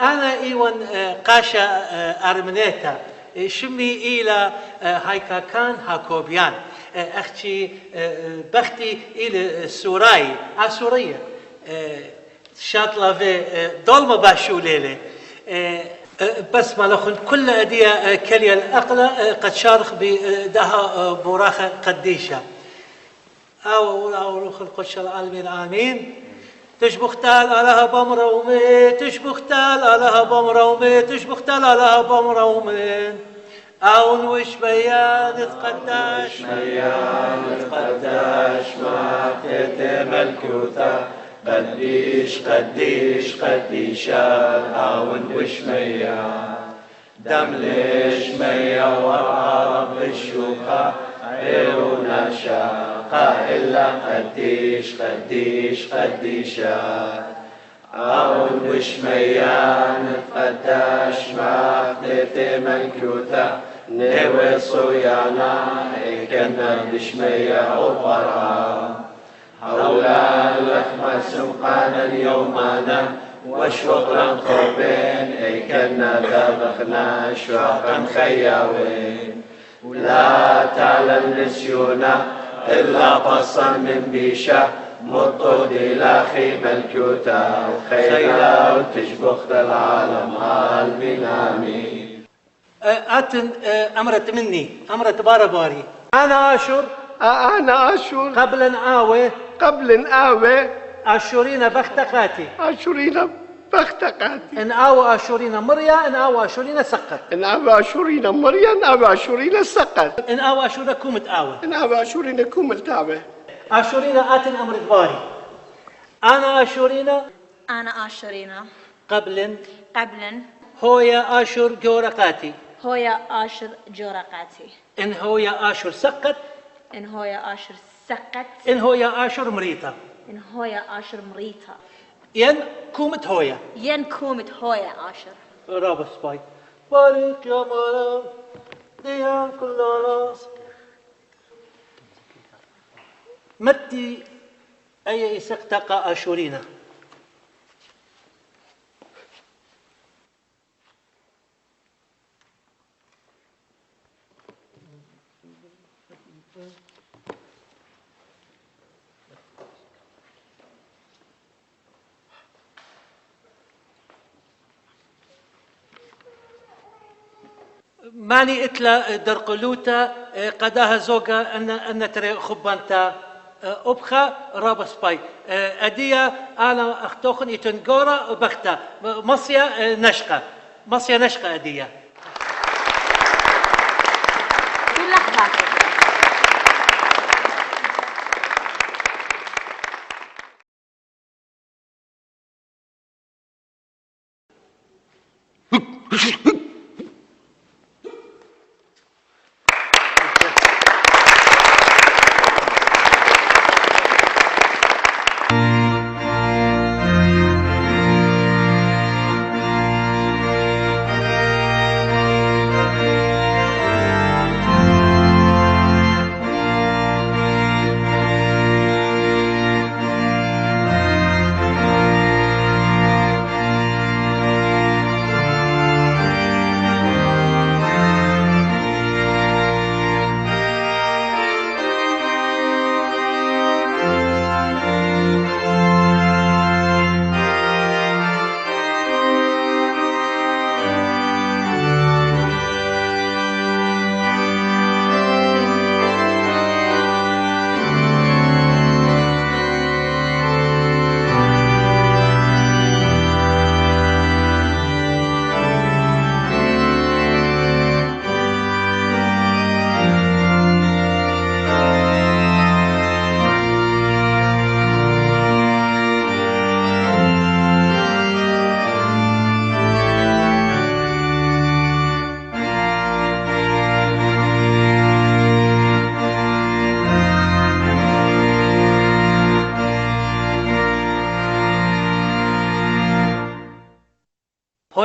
أنا إيوان قاشا أرمنيتا شمي إلى هايكا كان هاكوبيان أختي بختي إلى سوراي سورية شاطلة في ظلمة باشوليلة بس مالخن كل أدية كلية الأقلة قد شارخ بدها براخة قديشة أو روح القدس العالمين آمين تشبختال علىها بمرومي تشبختال علىها بمرومي تشبختال علىها بمرومي أون وش بيان تقداش ما تتم الكوتا قديشة أون وش ميان دملش ميا وعرب الشوقة عيونا شاقة إلا قديشة أون وش ميان تقداش ما تتم الكوتا نوي صيانا كنا بشمية وبرا حولا اللحمة سمقانا اليومانا وشكرا خوبين كنا ذبخنا شوقا خياوين ولا تعلم نسيونا إلا بصا من بيشة مطود إلى خيم الكوتا وخيلا وتشبخ العالم آمين آمين أتن أمرت مني أمرت بارباري أنا أشر قبل آوي أشورين بختقاتي إن آوى أشورين مريا إن آوى أشورين سقط إن أبا أشورين مريا إن أبا أشورين سقط إن آوى أشوركم تآوى إن أبا أشورين كوم تاوي أشورين أتن أمرت باري أنا أشورين قبل هويا أشور جورقاتي إن هويا أشور سقط إن هويا أشور مريتا ين كومت هويا آشر رابس باي بارك يا مرام ديان كل راس متي أي سقطق أشورينا ماني اتلا درقلوتا قداها زوجة أن ترى خبانتا أبخا رابس باي أدية أنا أختوخن يتنجورا بختا مصيا نشقة أدية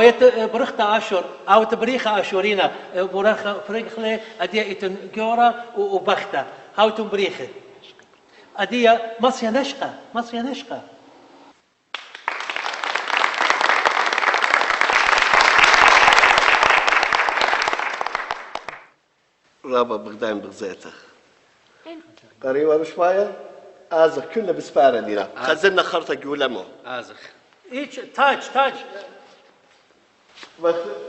هوية برختا أشور أو تبريخة أشورينا بريخة أدية إتن جورا وبختا هاو تبريخة أدية مصيا نشقة رابا بغداين بغزيته قريبا بشوية آزخ كله بسفارة دينا خزلنا خرطة جولمو آزخ هيك تاج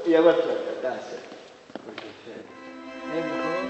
يا مثلا داسة نبي